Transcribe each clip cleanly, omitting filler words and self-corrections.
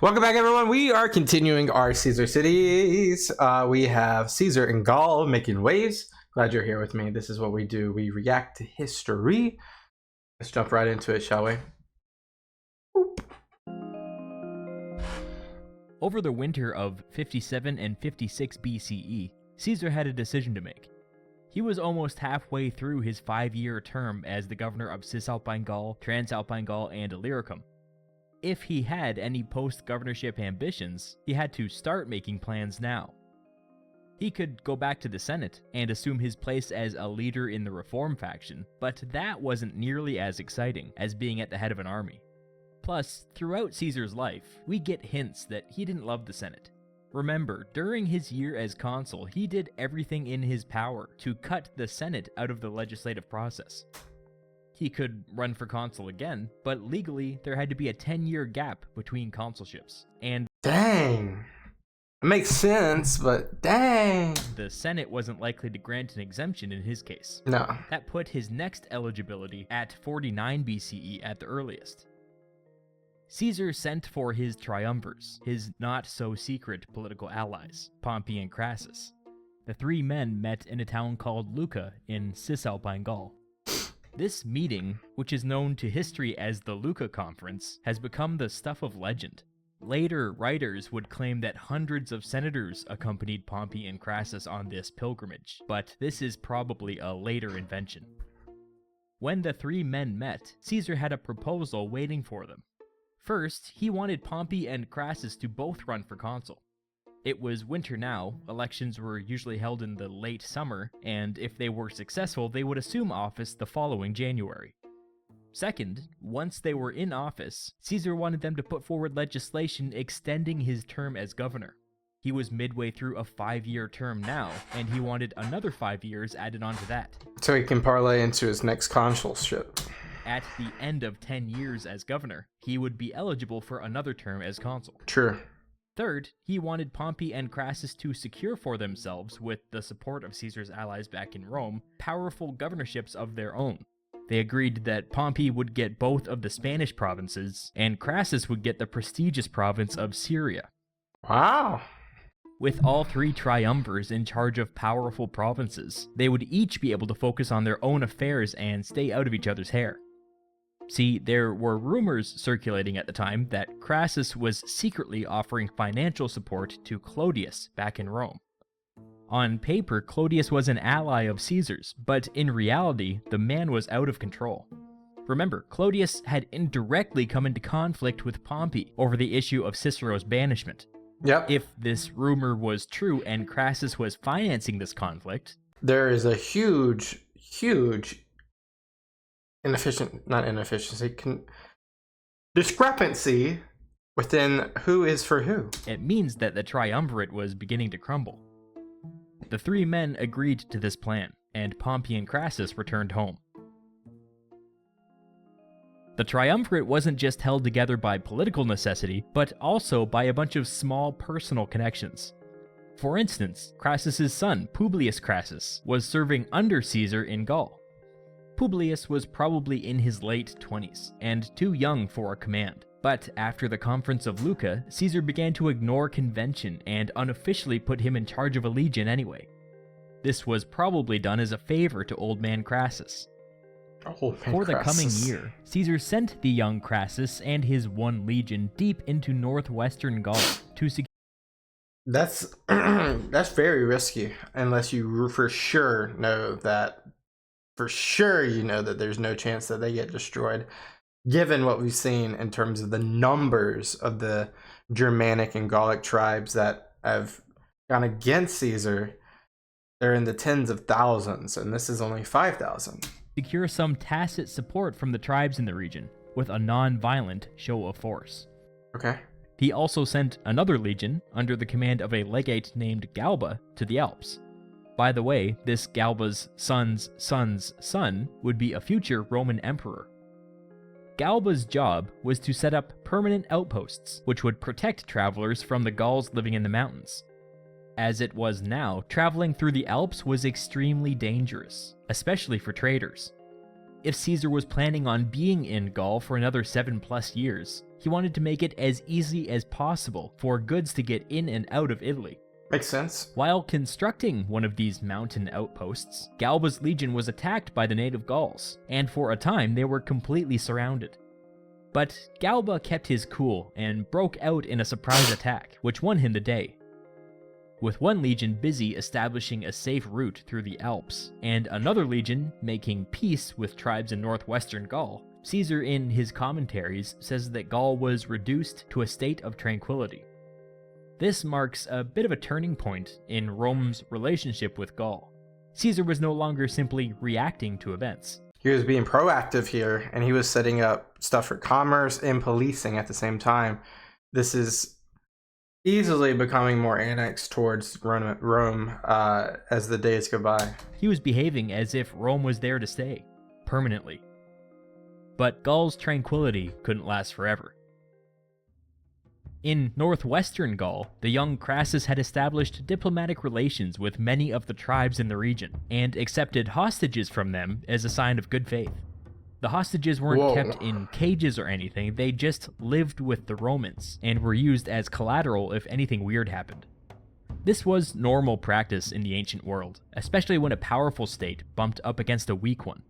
Welcome back, everyone. We are continuing our Caesar cities. We have Caesar and Gaul making waves. Glad you're here with me. This is what we do. We react to history. Let's jump right into it, shall we? Over the winter of 57 and 56 BCE, Caesar had a decision to make. He was almost halfway through his 5-year term as the governor of Cisalpine Gaul, Transalpine Gaul, and Illyricum. If he had any post-governorship ambitions, he had to start making plans now. He could go back to the Senate and assume his place as a leader in the reform faction, but that wasn't nearly as exciting as being at the head of an army. Plus, throughout Caesar's life, we get hints that he didn't love the Senate. Remember, during his year as consul, he did everything in his power to cut the Senate out of the legislative process. He could run for consul again, but legally, there had to be a 10-year gap between consulships, and dang. It makes sense, but dang. The Senate wasn't likely to grant an exemption in his case. No. That put his next eligibility at 49 BCE at the earliest. Caesar sent for his triumvirs, his not-so-secret political allies, Pompey and Crassus. The three men met in a town called Lucca in Cisalpine Gaul. This meeting, which is known to history as the Lucca Conference, has become the stuff of legend. Later writers would claim that hundreds of senators accompanied Pompey and Crassus on this pilgrimage, but this is probably a later invention. When the three men met, Caesar had a proposal waiting for them. First, he wanted Pompey and Crassus to both run for consul. It was winter now, elections were usually held in the late summer, and if they were successful, they would assume office the following January. Second, once they were in office, Caesar wanted them to put forward legislation extending his term as governor. He was midway through a 5-year term now, and he wanted another 5 years added onto that. So he can parlay into his next consulship. At the end of 10 years as governor, he would be eligible for another term as consul. True. Third, he wanted Pompey and Crassus to secure for themselves, with the support of Caesar's allies back in Rome, powerful governorships of their own. They agreed that Pompey would get both of the Spanish provinces, and Crassus would get the prestigious province of Syria. Wow. With all three triumvirs in charge of powerful provinces, they would each be able to focus on their own affairs and stay out of each other's hair. See, there were rumors circulating at the time that Crassus was secretly offering financial support to Clodius back in Rome. On paper, Clodius was an ally of Caesar's, but in reality, the man was out of control. Remember, Clodius had indirectly come into conflict with Pompey over the issue of Cicero's banishment. Yep. If this rumor was true and Crassus was financing this conflict, there is a huge discrepancy within who is for who. It means that the triumvirate was beginning to crumble. The three men agreed to this plan, and Pompey and Crassus returned home. The triumvirate wasn't just held together by political necessity, but also by a bunch of small personal connections. For instance, Crassus's son, Publius Crassus, was serving under Caesar in Gaul. Publius was probably in his late 20s, and too young for a command. But after the conference of Lucca, Caesar began to ignore convention and unofficially put him in charge of a legion anyway. This was probably done as a favor to old man Crassus. For the coming year, Caesar sent the young Crassus and his one legion deep into northwestern Gaul to secure. That's very risky, unless you for sure know that. For sure, you know that there's no chance that they get destroyed, given what we've seen in terms of the numbers of the Germanic and Gallic tribes that have gone against Caesar. They're in the tens of thousands, and this is only 5,000. Secure some tacit support from the tribes in the region, with a non-violent show of force. Okay. He also sent another legion, under the command of a legate named Galba, to the Alps. By the way, this Galba's son's son's son would be a future Roman emperor. Galba's job was to set up permanent outposts, which would protect travelers from the Gauls living in the mountains. As it was now, traveling through the Alps was extremely dangerous, especially for traders. If Caesar was planning on being in Gaul for another 7+ years, he wanted to make it as easy as possible for goods to get in and out of Italy. Makes sense. While constructing one of these mountain outposts, Galba's legion was attacked by the native Gauls, and for a time they were completely surrounded. But Galba kept his cool and broke out in a surprise attack, which won him the day. With one legion busy establishing a safe route through the Alps, and another legion making peace with tribes in northwestern Gaul, Caesar in his commentaries says that Gaul was reduced to a state of tranquility. This marks a bit of a turning point in Rome's relationship with Gaul. Caesar was no longer simply reacting to events. He was being proactive here, and he was setting up stuff for commerce and policing at the same time. This is easily becoming more annexed towards Rome as the days go by. He was behaving as if Rome was there to stay, permanently. But Gaul's tranquility couldn't last forever. In northwestern Gaul, the young Crassus had established diplomatic relations with many of the tribes in the region, and accepted hostages from them as a sign of good faith. The hostages weren't kept in cages or anything, they just lived with the Romans, and were used as collateral if anything weird happened. This was normal practice in the ancient world, especially when a powerful state bumped up against a weak one.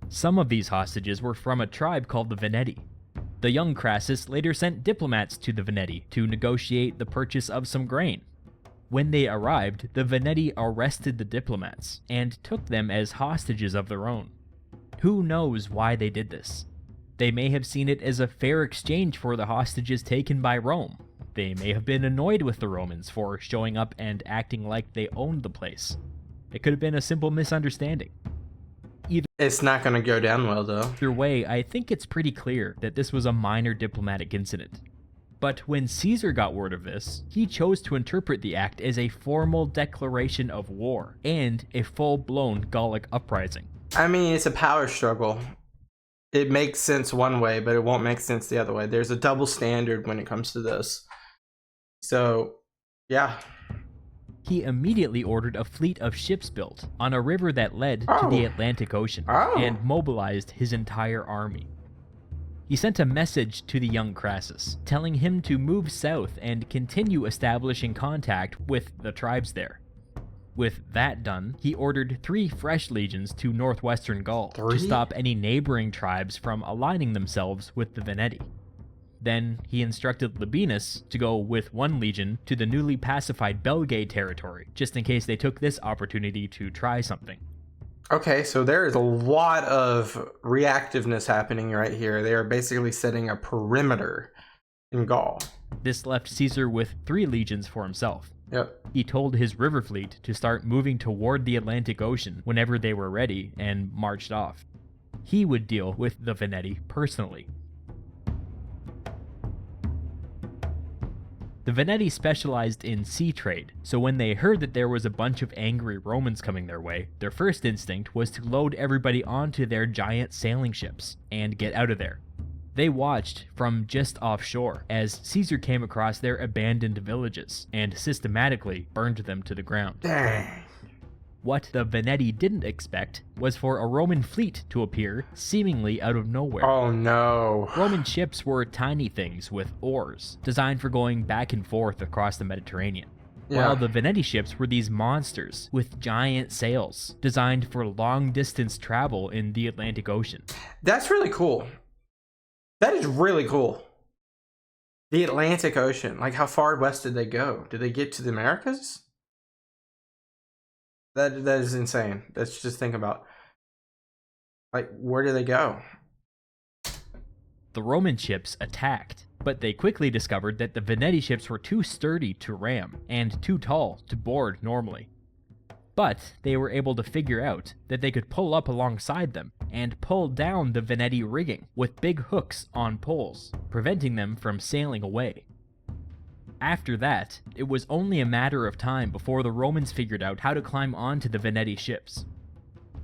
Some of these hostages were from a tribe called the Veneti. The young Crassus later sent diplomats to the Veneti to negotiate the purchase of some grain. When they arrived, the Veneti arrested the diplomats, and took them as hostages of their own. Who knows why they did this? They may have seen it as a fair exchange for the hostages taken by Rome. They may have been annoyed with the Romans for showing up and acting like they owned the place. It could have been a simple misunderstanding. It's not going to go down well, though. Either way, I think it's pretty clear that this was a minor diplomatic incident. But when Caesar got word of this, he chose to interpret the act as a formal declaration of war, and a full-blown Gallic uprising. I mean, it's a power struggle. It makes sense one way, but it won't make sense the other way. There's a double standard when it comes to this. So, yeah. He immediately ordered a fleet of ships built on a river that led to the Atlantic Ocean, and mobilized his entire army. He sent a message to the young Crassus, telling him to move south and continue establishing contact with the tribes there. With that done, he ordered 3 fresh legions to northwestern Gaul to stop any neighboring tribes from aligning themselves with the Veneti. Then he instructed Labienus to go with 1 legion to the newly pacified Belgae territory, just in case they took this opportunity to try something. Okay, so there is a lot of reactiveness happening right here. They are basically setting a perimeter in Gaul. This left Caesar with 3 legions for himself. Yep. He told his river fleet to start moving toward the Atlantic Ocean whenever they were ready, and marched off. He would deal with the Veneti personally. The Veneti specialized in sea trade, so when they heard that there was a bunch of angry Romans coming their way, their first instinct was to load everybody onto their giant sailing ships and get out of there. They watched from just offshore as Caesar came across their abandoned villages and systematically burned them to the ground. Dang. What the Veneti didn't expect was for a Roman fleet to appear seemingly out of nowhere. Oh no. Roman ships were tiny things with oars, designed for going back and forth across the Mediterranean. Yeah. While the Veneti ships were these monsters with giant sails, designed for long-distance travel in the Atlantic Ocean. That's really cool. That is really cool. The Atlantic Ocean. Like, how far west did they go? Did they get to the Americas? That is insane. Let's just think about, like, where do they go? The Roman ships attacked, but they quickly discovered that the Veneti ships were too sturdy to ram and too tall to board normally. But they were able to figure out that they could pull up alongside them and pull down the Veneti rigging with big hooks on poles, preventing them from sailing away. After that, it was only a matter of time before the Romans figured out how to climb onto the Veneti ships.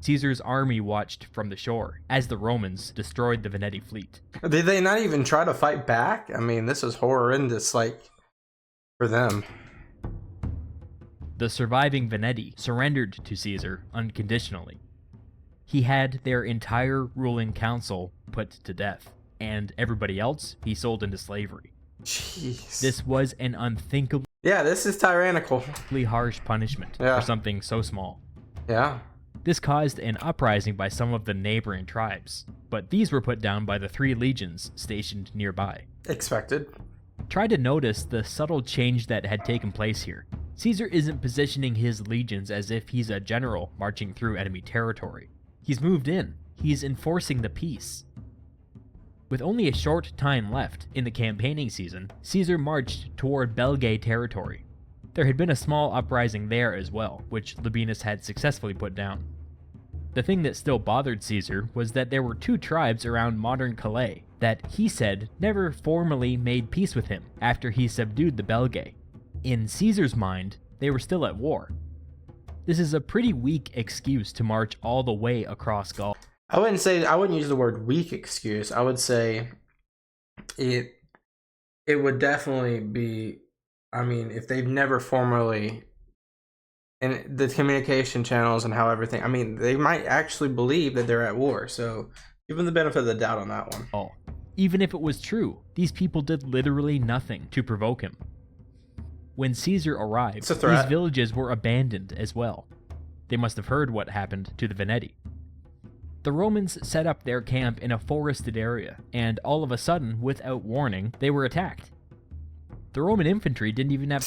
Caesar's army watched from the shore as the Romans destroyed the Veneti fleet. Did they not even try to fight back? I mean, this is horrendous, like, for them. The surviving Veneti surrendered to Caesar unconditionally. He had their entire ruling council put to death, and everybody else he sold into slavery. Jeez. This was an unthinkably this is tyrannical. harsh punishment for something so small. Yeah. This caused an uprising by some of the neighboring tribes, but these were put down by the 3 legions stationed nearby. Expected. Try to notice the subtle change that had taken place here. Caesar isn't positioning his legions as if he's a general marching through enemy territory. He's moved in. He's enforcing the peace. With only a short time left in the campaigning season, Caesar marched toward Belgae territory. There had been a small uprising there as well, which Labienus had successfully put down. The thing that still bothered Caesar was that there were 2 tribes around modern Calais that he said never formally made peace with him after he subdued the Belgae. In Caesar's mind, they were still at war. This is a pretty weak excuse to march all the way across Gaul. I wouldn't use the word weak excuse. I would say it would definitely be, I mean, if they've never formally, and the communication channels and how everything, I mean, they might actually believe that they're at war. So give them the benefit of the doubt on that one. Even if it was true, these people did literally nothing to provoke him. When Caesar arrived, these villages were abandoned as well. They must have heard what happened to the Veneti. The Romans set up their camp in a forested area, and all of a sudden, without warning, they were attacked. The Roman infantry didn't even have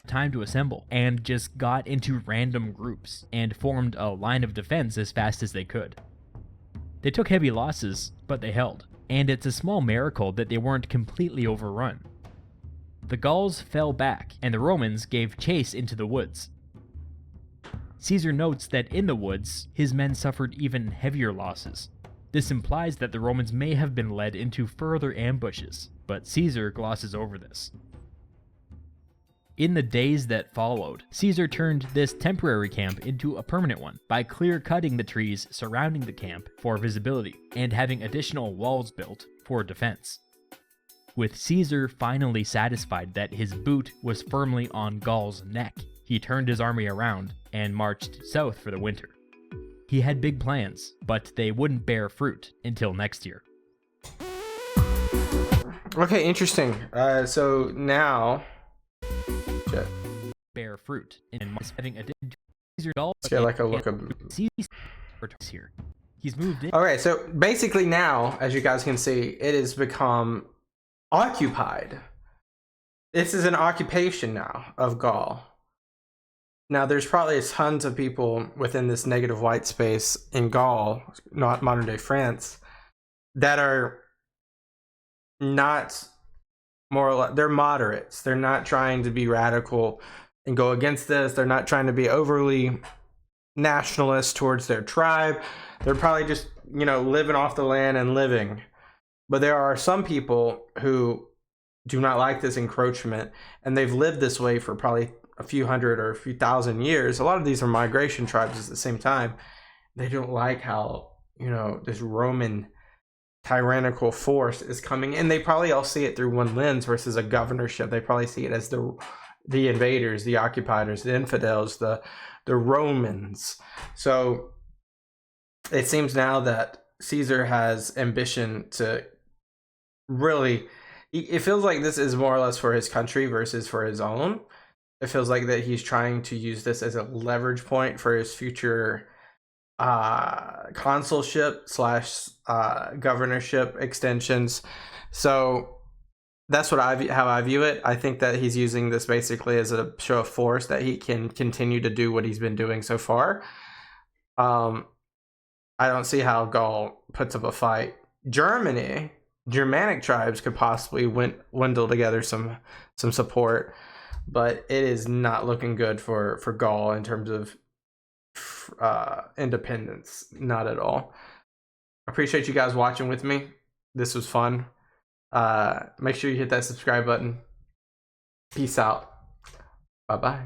time to assemble, and just got into random groups, and formed a line of defense as fast as they could. They took heavy losses, but they held, and it's a small miracle that they weren't completely overrun. The Gauls fell back, and the Romans gave chase into the woods. Caesar notes that in the woods, his men suffered even heavier losses. This implies that the Romans may have been led into further ambushes, but Caesar glosses over this. In the days that followed, Caesar turned this temporary camp into a permanent one by clear-cutting the trees surrounding the camp for visibility, and having additional walls built for defense. With Caesar finally satisfied that his boot was firmly on Gaul's neck, he turned his army around and marched south for the winter. He had big plans, but they wouldn't bear fruit until next year. Okay, interesting. So now... bear fruit and having addition to Caesar Gaul. Let's get like a look of here. He's moved in. Okay, so basically now, as you guys can see, it has become occupied. This is an occupation now of Gaul. Now, there's probably tons of people within this negative white space in Gaul, not modern day France, that are not more or less, they're moderates. They're not trying to be radical and go against this. They're not trying to be overly nationalist towards their tribe. They're probably just, living off the land and living. But there are some people who do not like this encroachment, and they've lived this way for probably a few hundred or a few thousand years. A lot of these are migration tribes at the same time. They don't like how, this Roman tyrannical force is coming in. They probably all see it through one lens versus a governorship. They probably see it as the invaders, the occupiers, the infidels, the Romans. So it seems now that Caesar has ambition to really, it feels like this is more or less for his country versus for his own. It feels like that he's trying to use this as a leverage point for his future consulship / governorship extensions. So that's what how I view it. I think that he's using this basically as a show of force that he can continue to do what he's been doing so far. I don't see how Gaul puts up a fight. Germanic tribes could possibly dwindle together some support, but it is not looking good for Gaul in terms of independence. Not at all. I appreciate you guys watching with me. This was fun. Make sure you hit that subscribe button. Peace out. Bye-bye.